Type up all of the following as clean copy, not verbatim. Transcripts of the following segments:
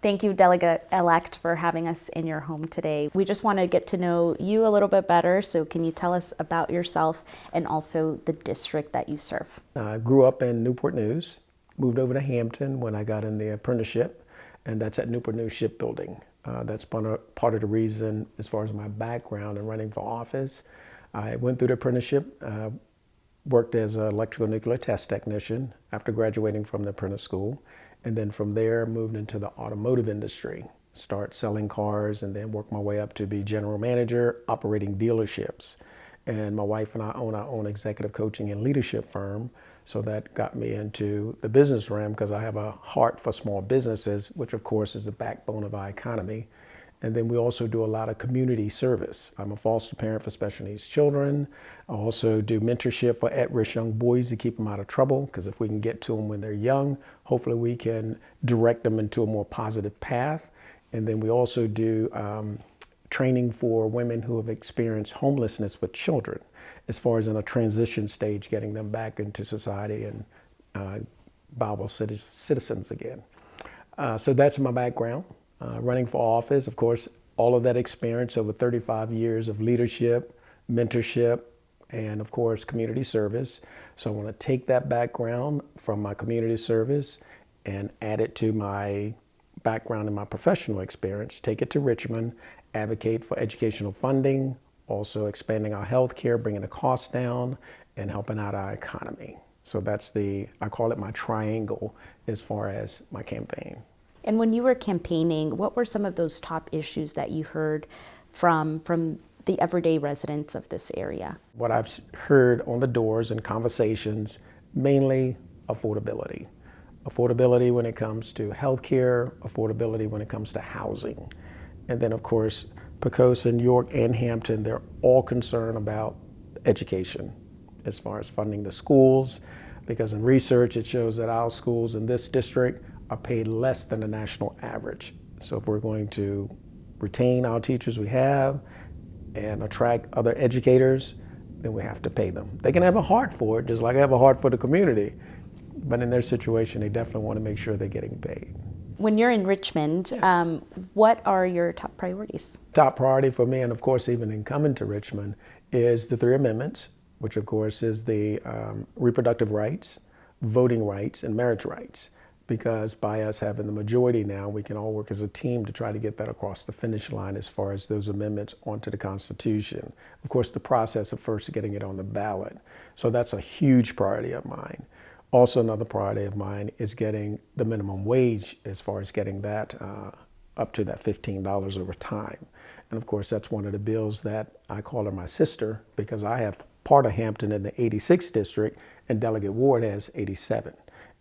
Thank you, Delegate-elect, for having us in your home today. We just want to get to know you a little bit better, so can you tell us about yourself and also the district that you serve? I grew up in Newport News, moved over to Hampton when I got in the apprenticeship, and that's at Newport News Shipbuilding. That's part of the reason as far as my background in running for office. I went through the apprenticeship, worked as an electrical nuclear test technician after graduating from the apprentice school. And then from there, moved into the automotive industry, start selling cars, and then worked my way up to be general manager, operating dealerships. And my wife and I own our own executive coaching and leadership firm. So that got me into the business realm because I have a heart for small businesses, which of course is the backbone of our economy. And then we also do a lot of community service. I'm a foster parent for special needs children. I also do mentorship for at-risk young boys to keep them out of trouble, because if we can get to them when they're young, hopefully we can direct them into a more positive path. And then we also do training for women who have experienced homelessness with children, as far as in a transition stage, getting them back into society and viable citizens again. So that's my background. Running for office, of course, all of that experience over 35 years of leadership, mentorship, and of course, community service. So I want to take that background from my community service and add it to my background and my professional experience, take it to Richmond, advocate for educational funding, also expanding our health care, bringing the costs down, and helping out our economy. So that's I call it my triangle as far as my campaign. And when you were campaigning, what were some of those top issues that you heard from the everyday residents of this area? What I've heard on the doors and conversations, mainly affordability. Affordability when it comes to healthcare, affordability when it comes to housing. And then of course, Poquoson, York, and Hampton, they're all concerned about education as far as funding the schools, because in research it shows that our schools in this district are paid less than the national average. So if we're going to retain our teachers we have and attract other educators, then we have to pay them. They can have a heart for it, just like I have a heart for the community, but in their situation, they definitely want to make sure they're getting paid. When you're in Richmond, yes. What are your top priorities? Top priority for me, and of course even in coming to Richmond, is the 3 amendments, which of course is the reproductive rights, voting rights, and marriage rights. Because by us having the majority now, we can all work as a team to try to get that across the finish line as far as those amendments onto the Constitution. Of course, the process of first getting it on the ballot. So that's a huge priority of mine. Also, another priority of mine is getting the minimum wage, as far as getting that up to that $15 over time. And of course, that's one of the bills that I call her my sister, because I have part of Hampton in the 86th district and Delegate Ward has 87.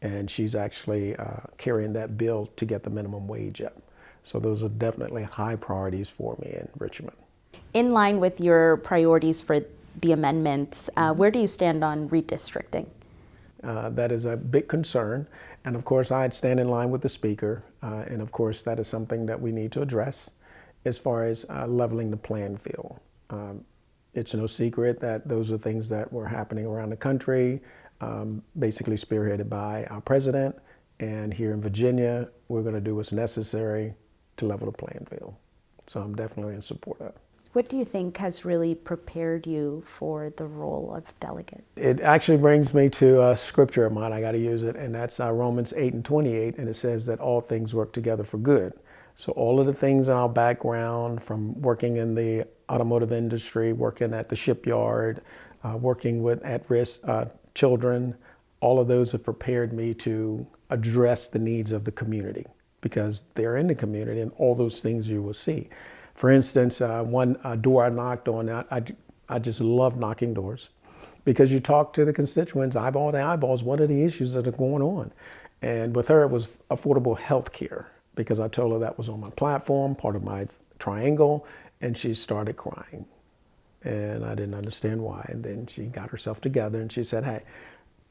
And she's actually carrying that bill to get the minimum wage up. So those are definitely high priorities for me in Richmond. In line with your priorities for the amendments, where do you stand on redistricting? That is a big concern. And of course, I'd stand in line with the speaker. And of course, that is something that we need to address as far as leveling the playing field. It's no secret that those are things that were happening around the country. Basically spearheaded by our president, and here in Virginia, we're going to do what's necessary to level the playing field. So I'm definitely in support of it. What do you think has really prepared you for the role of delegate? It actually brings me to a scripture of mine, I got to use it, and that's Romans 8:28, and it says that all things work together for good. So all of the things in our background, from working in the automotive industry, working at the shipyard, working with at-risk children, all of those have prepared me to address the needs of the community, because they're in the community and all those things you will see. For instance, one door I knocked on, I just love knocking doors, because you talk to the constituents, eyeball to eyeballs, what are the issues that are going on? And with her, it was affordable health care, because I told her that was on my platform, part of my triangle, and she started crying. And I didn't understand why. And then she got herself together and she said, hey,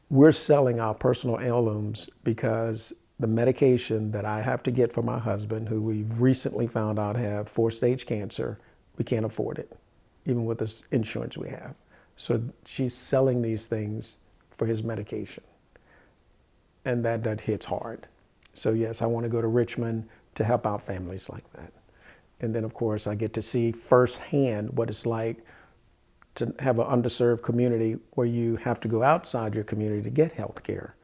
we're selling our personal heirlooms because the medication that I have to get for my husband, who we recently found out have 4-stage cancer, we can't afford it, even with the insurance we have. So she's selling these things for his medication. And that hits hard. So yes, I want to go to Richmond, to help out families like that. And then, of course, I get to see firsthand what it's like to have an underserved community where you have to go outside your community to get health care.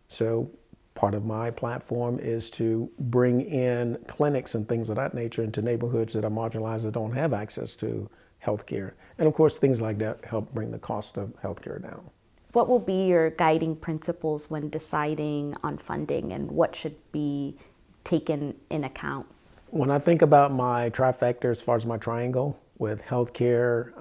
So part of my platform is to bring in clinics and things of that nature into neighborhoods that are marginalized, that don't have access to health care. And of course, things like that help bring the cost of health care down. What will be your guiding principles when deciding on funding, and what should be taken in account? When I think about my trifecta, as far as my triangle, with healthcare,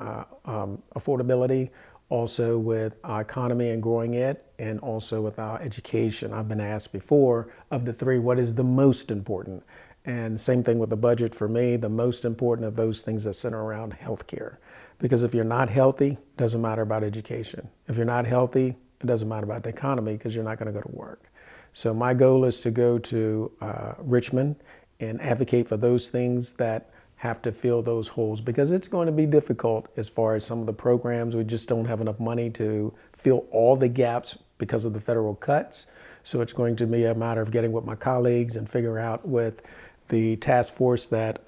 affordability, also with our economy and growing it, and also with our education, I've been asked before, of the three, what is the most important? And same thing with the budget for me, the most important of those things that center around healthcare. Because if you're not healthy, it doesn't matter about education. If you're not healthy, it doesn't matter about the economy, because you're not going to go to work. So my goal is to go to Richmond and advocate for those things that have to fill those holes, because it's going to be difficult as far as some of the programs. We just don't have enough money to fill all the gaps because of the federal cuts. So it's going to be a matter of getting with my colleagues and figure out with the task force that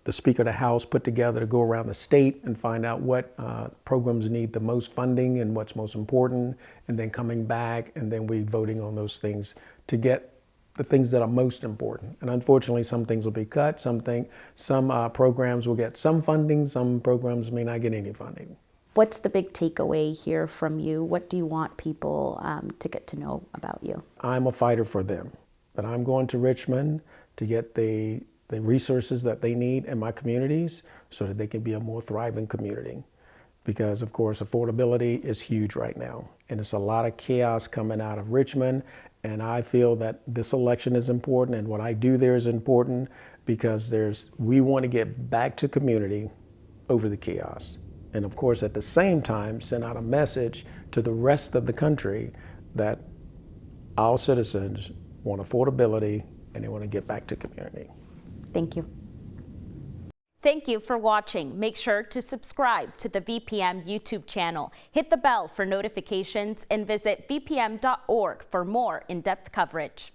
the Speaker of the House put together to go around the state and find out what programs need the most funding and what's most important, and then coming back and then we voting on those things to get the things that are most important. And unfortunately, some things will be cut, some programs will get some funding, some programs may not get any funding. What's the big takeaway here from you? What do you want people to get to know about you? I'm a fighter for them, that I'm going to Richmond to get the resources that they need in my communities so that they can be a more thriving community. Because of course, affordability is huge right now, and it's a lot of chaos coming out of Richmond. And I feel that this election is important, and what I do there is important, because we want to get back to community over the chaos. And of course, at the same time, send out a message to the rest of the country that our citizens want affordability and they want to get back to community. Thank you. Thank you for watching. Make sure to subscribe to the VPM YouTube channel, hit the bell for notifications, and visit vpm.org for more in-depth coverage.